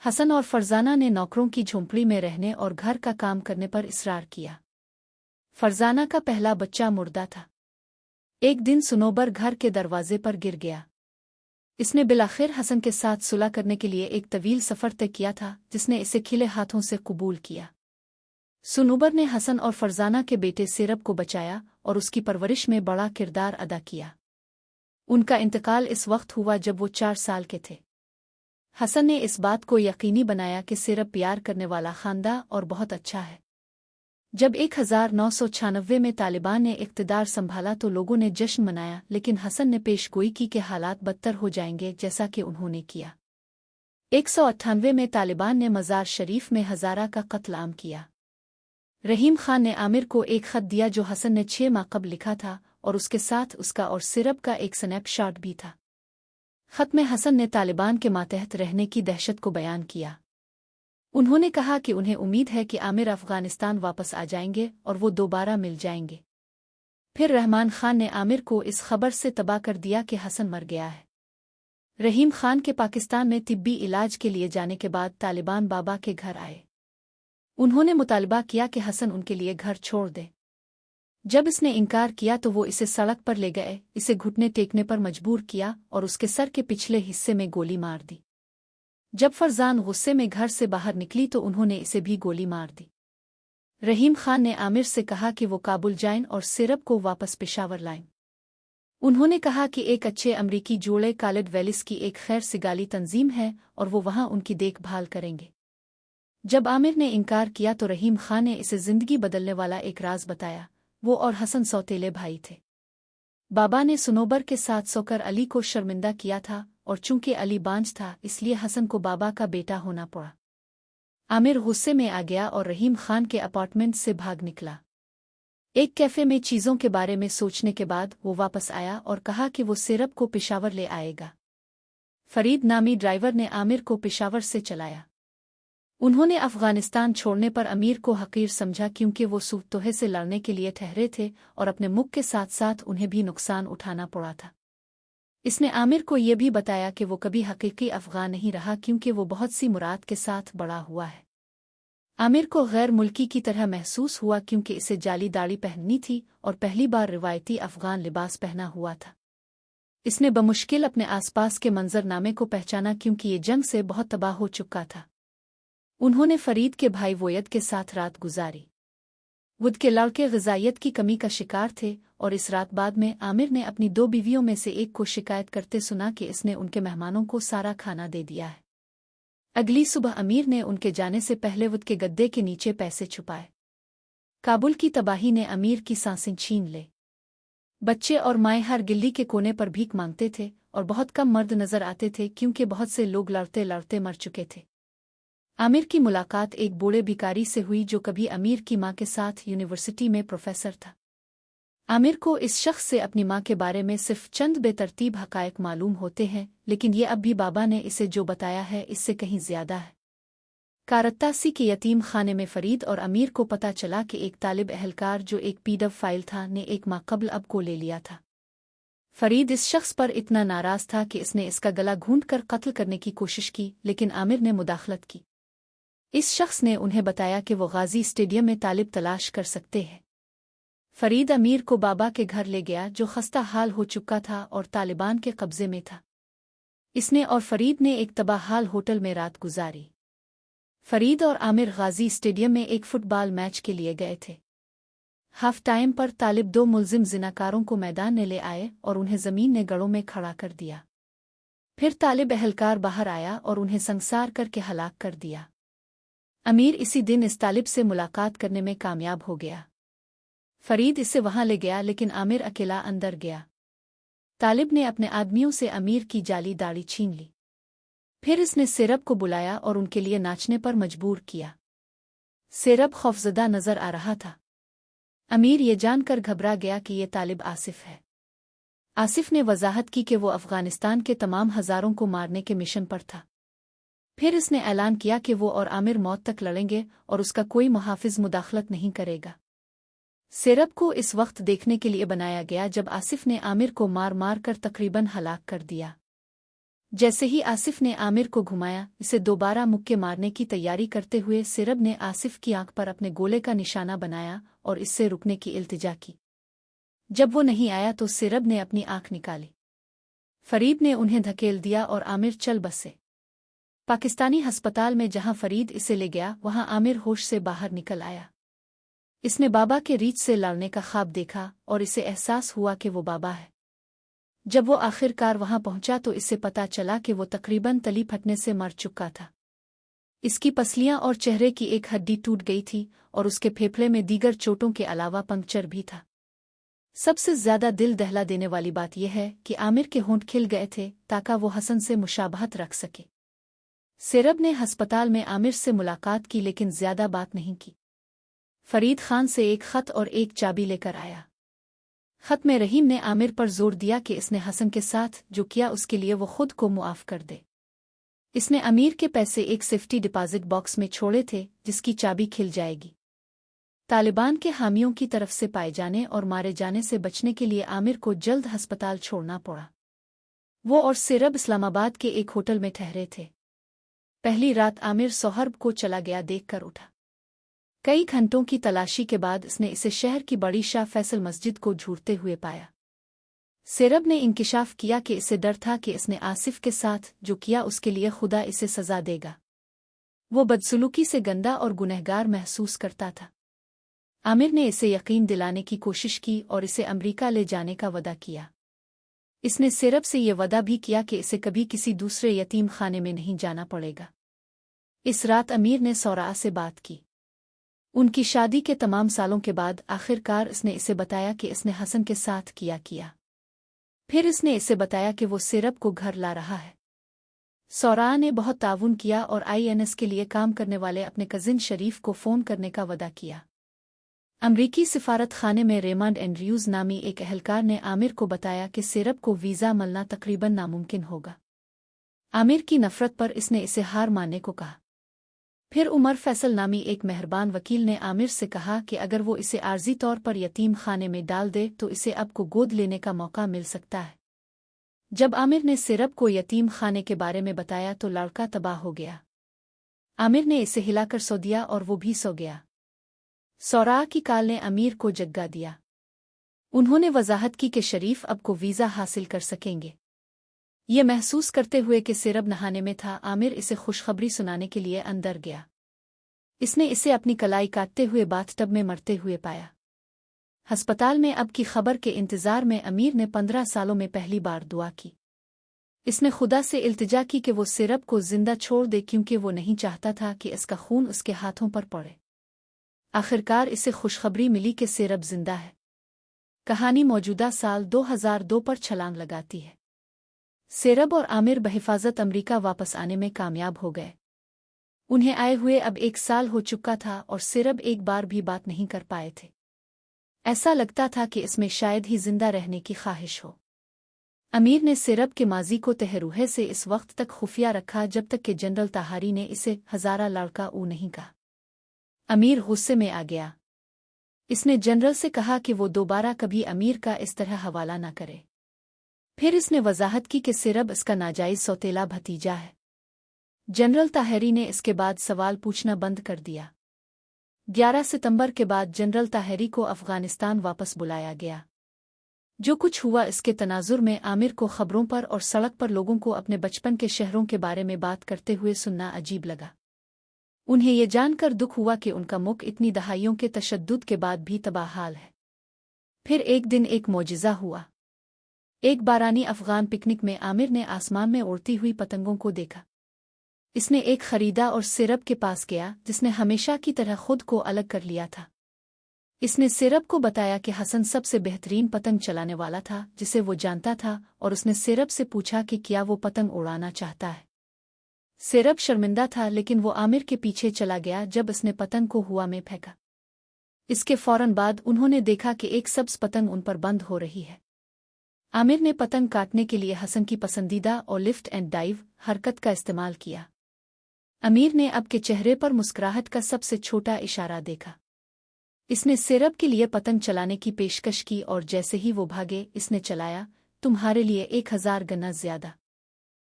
हसन और फरजाना ने नौकरों की झोंपड़ी में रहने और घर का काम करने पर इसरार किया। फरजाना का पहला बच्चा मुर्दा था। एक दिन सुनोबर घर के दरवाजे पर गिर गया। इसने बिलाखिर हसन के साथ सुलह करने के लिए एक तवील सफ़र तय किया था, जिसने इसे खिले हाथों से कबूल किया। सुनोबर ने हसन और फरजाना के बेटे सेरब को बचाया और उसकी परवरिश में बड़ा किरदार अदा किया। उनका इंतकाल इस वक्त हुआ जब वो 4 साल के थे। हसन ने इस बात को यकीनी बनाया कि सेरब प्यार करने वाला खानदान और बहुत अच्छा है। जब 1996 में तालिबान ने इक़्तिदार संभाला तो लोगों ने जश्न मनाया, लेकिन हसन ने पेशगोई की कि हालात बदतर हो जाएंगे, जैसा कि उन्होंने किया। 198 में तालिबान ने मज़ार शरीफ में हज़ारा का कत्ल आम किया। रहीम खान ने आमिर को एक ख़त दिया जो हसन ने 6 माह कबल लिखा था, और उसके साथ उसका और सेरब का एक स्नैपशॉट भी था। ख़त में हसन ने तालिबान के मातहत रहने की दहशत को बयान किया। उन्होंने कहा कि उन्हें उम्मीद है कि आमिर अफ़गानिस्तान वापस आ जाएंगे और वो दोबारा मिल जाएंगे। फिर रहमान खान ने आमिर को इस खबर से तबाह कर दिया कि हसन मर गया है। रहीम खान के पाकिस्तान में तिब्बी इलाज के लिए जाने के बाद तालिबान बाबा के घर आए। उन्होंने मुतालबा किया कि हसन उनके लिए घर छोड़ दे। जब इसने इनकार किया तो वो इसे सड़क पर ले गए, इसे घुटने टेकने पर मजबूर किया और उसके सर के पिछले हिस्से में गोली मार दी। जब फरजान गुस्से में घर से बाहर निकली तो उन्होंने इसे भी गोली मार दी। रहीम खान ने आमिर से कहा कि वो काबुल जाएं और सेरब को वापस पेशावर लाएं। उन्होंने कहा कि एक अच्छे अमरीकी जोड़े कालिड वेलिस की एक खैर सिगाली तंजीम है और वो वहां उनकी देखभाल करेंगे। जब आमिर ने इनकार किया तो रहीम खान ने इसे जिंदगी बदलने वाला एक राज बताया। वो और हसन सौतेले भाई थे। बाबा ने सुनोबर के साथ सोकर अली को शर्मिंदा किया था, और चूंकि अली बांझ था इसलिए हसन को बाबा का बेटा होना पड़ा। आमिर गुस्से में आ गया और रहीम खान के अपार्टमेंट से भाग निकला। एक कैफे में चीज़ों के बारे में सोचने के बाद वो वापस आया और कहा कि वो सेरब को पेशावर ले आएगा। फरीद नामी ड्राइवर ने आमिर को पेशावर से चलाया। उन्होंने अफ़गानिस्तान छोड़ने पर अमीर को हक़ीर समझा, क्योंकि वो सुतोहे से लड़ने के लिए ठहरे थे और अपने मुल्क के साथ साथ उन्हें भी नुकसान उठाना पड़ा था। इसने आमिर को ये भी बताया कि वो कभी हकीकी अफ़गान नहीं रहा, क्योंकि वो बहुत सी मुराद के साथ बड़ा हुआ है। आमिर को गैर मुल्की की तरह महसूस हुआ, क्योंकि इसे जाली दाढ़ी पहननी थी और पहली बार रिवायती अफ़गान लिबास पहना हुआ था। इसने बमुश्किल अपने आसपास के मंजरनामे को पहचाना, क्योंकि ये जंग से बहुत तबाह हो चुका था। उन्होंने फरीद के भाई वोयद के साथ रात गुजारी। वुद के लड़के ग़िज़ाइयत की कमी का शिकार थे और इस रात बाद में आमिर ने अपनी 2 बीवियों में से एक को शिकायत करते सुना कि इसने उनके मेहमानों को सारा खाना दे दिया है। अगली सुबह अमीर ने उनके जाने से पहले वुद के गद्दे के नीचे पैसे छुपाए। काबुल की तबाही ने अमीर की सांसें छीन ले। बच्चे और माएँ हर गिल्ली के कोने पर भीख मांगते थे और बहुत कम मर्द नजर आते थे, क्योंकि बहुत से लोग लड़ते लड़ते मर चुके थे। आमिर की मुलाकात एक बूढ़े भिखारी से हुई जो कभी अमीर की मां के साथ यूनिवर्सिटी में प्रोफेसर था। आमिर को इस शख्स से अपनी मां के बारे में सिर्फ चंद बेतरतीब हक़ायक़ मालूम होते हैं, लेकिन ये अब भी बाबा ने इसे जो बताया है इससे कहीं ज्यादा है। कारत्तासी के यतीम खाने में फरीद और अमीर को पता चला कि एक तालिब अहलकार जो एक पीडब फाइल था ने 1 माह कबल अब को ले लिया था। फरीद इस शख्स पर इतना नाराज था कि इसने इसका गला घूंट कर कत्ल करने की कोशिश की, लेकिन आमिर ने मुदाखलत की। इस शख्स ने उन्हें बताया कि वो गाजी स्टेडियम में तालिब तलाश कर सकते हैं। फरीद अमीर को बाबा के घर ले गया, जो खस्ता हाल हो चुका था और तालिबान के कब्जे में था। इसने और फरीद ने एक तबाहाल होटल में रात गुजारी। फरीद और आमिर गाजी स्टेडियम में एक फुटबॉल मैच के लिए गए थे। हाफ टाइम पर तालिब 2 मुल्जिम जिनाकारों को मैदान में ले आए और उन्हें जमीन ने गड़ों में खड़ा कर दिया। फिर तालिब अहलकार बाहर आया और उन्हें संसार करके हलाक कर दिया। अमीर इसी दिन इस तालिब से मुलाकात करने में कामयाब हो गया। फरीद इसे वहां ले गया, लेकिन आमिर अकेला अंदर गया। तालिब ने अपने आदमियों से अमीर की जाली दाढ़ी छीन ली। फिर इसने सेरब को बुलाया और उनके लिए नाचने पर मजबूर किया। सेरब खौफजदा नजर आ रहा था। अमीर ये जानकर घबरा गया कि ये तालिब आसिफ है। आसिफ ने वजाहत की कि वो अफ़गानिस्तान के तमाम हज़ारों को मारने के मिशन पर था। फिर इसने ऐलान किया कि वो और आमिर मौत तक लड़ेंगे और उसका कोई मुहाफिज मुदाखलत नहीं करेगा। सेरब को इस वक्त देखने के लिए बनाया गया जब आसिफ ने आमिर को मार मार कर तकरीबन हलाक कर दिया। जैसे ही आसिफ ने आमिर को घुमाया, इसे दोबारा मुक्के मारने की तैयारी करते हुए सिरब ने आसिफ की आंख पर अपने गोले का निशाना बनाया और इससे रुकने की इल्तिजा की। जब वो नहीं आया तो सिरब ने अपनी आंख निकाली। फरीद ने उन्हें धकेल दिया और आमिर चल बसे। पाकिस्तानी अस्पताल में जहां फरीद इसे ले गया, वहां आमिर होश से बाहर निकल आया। इसने बाबा के रीछ से लड़ने का ख्वाब देखा और इसे एहसास हुआ कि वो बाबा है। जब वो आखिरकार वहां पहुंचा तो इसे पता चला कि वो तकरीबन तली फटने से मर चुका था। इसकी पसलियां और चेहरे की एक हड्डी टूट गई थी और उसके फेफड़े में दीगर चोटों के अलावा पंक्चर भी था। सबसे ज्यादा दिल दहला देने वाली बात यह है कि आमिर के होंठ खिल गए थे ताकि वो हसन से मुशाबहत रख सके। सिरब ने अस्पताल में आमिर से मुलाकात की लेकिन ज्यादा बात नहीं की। फरीद खान से एक खत और एक चाबी लेकर आया। खत में रहीम ने आमिर पर जोर दिया कि इसने हसन के साथ जो किया उसके लिए वो खुद को मुआफ कर दे। इसने अमीर के पैसे एक सेफ्टी डिपॉजिट बॉक्स में छोड़े थे जिसकी चाबी खिल जाएगी। तालिबान के हामियों की तरफ से पाए जाने और मारे जाने से बचने के लिए आमिर को जल्द अस्पताल छोड़ना पड़ा। वो और सिरब इस्लामाबाद के एक होटल में ठहरे थे। पहली रात आमिर सोहर्ब को चला गया देखकर उठा। कई घंटों की तलाशी के बाद इसने इसे शहर की बड़ी शाह फैसल मस्जिद को झूठते हुए पाया। सिरब ने इंकिशाफ किया कि इसे डर था कि इसने आसिफ के साथ जो किया उसके लिए खुदा इसे सजा देगा। वो बदसलूकी से गंदा और गुनहगार महसूस करता था। आमिर ने इसे यकीन दिलाने की कोशिश की और इसे अमेरिका ले जाने का वदा किया। इसने सिरब से ये वदा भी किया कि इसे कभी किसी दूसरे यतीम खाने में नहीं जाना पड़ेगा। इस रात अमीर ने सौरा से बात की। उनकी शादी के तमाम सालों के बाद आखिरकार इसने इसे बताया कि इसने हसन के साथ किया। फिर इसने इसे बताया कि वो सिरब को घर ला रहा है। सौरा ने बहुत ताउन किया और INS के लिए काम करने वाले अपने कजिन शरीफ को फ़ोन करने का वदा किया। अमरीकी सिफारत खाने में रेमंड एंड्रयूज़ नामी एक एहलकार ने आमिर को बताया कि सिरब को वीज़ा मिलना तकरीबन नामुमकिन होगा। आमिर की नफ़रत पर इसने इसे हार मानने को कहा। फिर उमर फैसल नामी एक मेहरबान वकील ने आमिर से कहा कि अगर वो इसे आर्जी तौर पर यतीम खाने में डाल दे तो इसे अब को गोद लेने का मौका मिल सकता है। जब आमिर ने सिरब को यतीम खाने के बारे में बताया तो लड़का तबाह हो गया। आमिर ने इसे हिलाकर सो दिया और वो भी सो गया। सौरा की काल ने अमीर को जग्गा दिया। उन्होंने वजाहत की कि शरीफ अब को वीज़ा हासिल कर सकेंगे। ये महसूस करते हुए कि सिरब नहाने में था, आमिर इसे खुशखबरी सुनाने के लिए अंदर गया। इसने इसे अपनी कलाई काटते हुए बाथटब में मरते हुए पाया। अस्पताल में अब की खबर के इंतज़ार में अमीर ने 15 सालों में पहली बार दुआ की। इसने खुदा से इल्तिजा की कि वो सिरब को जिंदा छोड़ दे क्योंकि वो नहीं चाहता था कि इसका खून उसके हाथों पर पड़े। आखिरकार इसे खुशखबरी मिली कि सिरब जिंदा है। कहानी मौजूदा साल 2002 पर छलांग लगाती है। सिरब और आमिर बहिफाजत अमरीका वापस आने में कामयाब हो गए। उन्हें आए हुए अब 1 साल हो चुका था और सिरब एक बार भी बात नहीं कर पाए थे। ऐसा लगता था कि इसमें शायद ही जिंदा रहने की ख्वाहिश हो। अमीर ने सिरब के माजी को तहरूहे से इस वक्त तक खुफिया रखा जब तक कि जनरल ताहारी ने इसे हज़ारा लड़का नहीं कहा। अमीर गुस्से में आ गया। इसने जनरल से कहा कि वो दोबारा कभी अमीर का इस तरह हवाला न करे। फिर इसने वजाहत की कि सिरब इसका नाजायज सौतेला भतीजा है। जनरल ताहरी ने इसके बाद सवाल पूछना बंद कर दिया। 11 सितंबर के बाद जनरल ताहरी को अफगानिस्तान वापस बुलाया गया। जो कुछ हुआ इसके तनाजुर में आमिर को खबरों पर और सड़क पर लोगों को अपने बचपन के शहरों के बारे में बात करते हुए सुनना अजीब लगा। उन्हें ये जानकर दुख हुआ कि उनका मुल्क इतनी दहाइयों के तशद्दुद के बाद भी तबाह हाल है। फिर एक दिन एक मौजिज़ा हुआ। एक बारानी अफगान पिकनिक में आमिर ने आसमान में उड़ती हुई पतंगों को देखा। इसने एक खरीदा और सिरब के पास गया जिसने हमेशा की तरह खुद को अलग कर लिया था। इसने सिरब को बताया कि हसन सबसे बेहतरीन पतंग चलाने वाला था जिसे वो जानता था और उसने सिरब से पूछा कि क्या वो पतंग उड़ाना चाहता है। सिरब शर्मिंदा था लेकिन वो आमिर के पीछे चला गया जब उसने पतंग को हवा में फेंका। इसके फौरन बाद उन्होंने देखा कि एक सब्ज पतंग उन पर बंद हो रही है। आमिर ने पतंग काटने के लिए हसन की पसंदीदा और लिफ्ट एंड डाइव हरकत का इस्तेमाल किया। अमीर ने अब के चेहरे पर मुस्कुराहट का सबसे छोटा इशारा देखा। इसने सिरब के लिए पतंग चलाने की पेशकश की और जैसे ही वो भागे इसने चलाया, तुम्हारे लिए 1000 गना ज्यादा।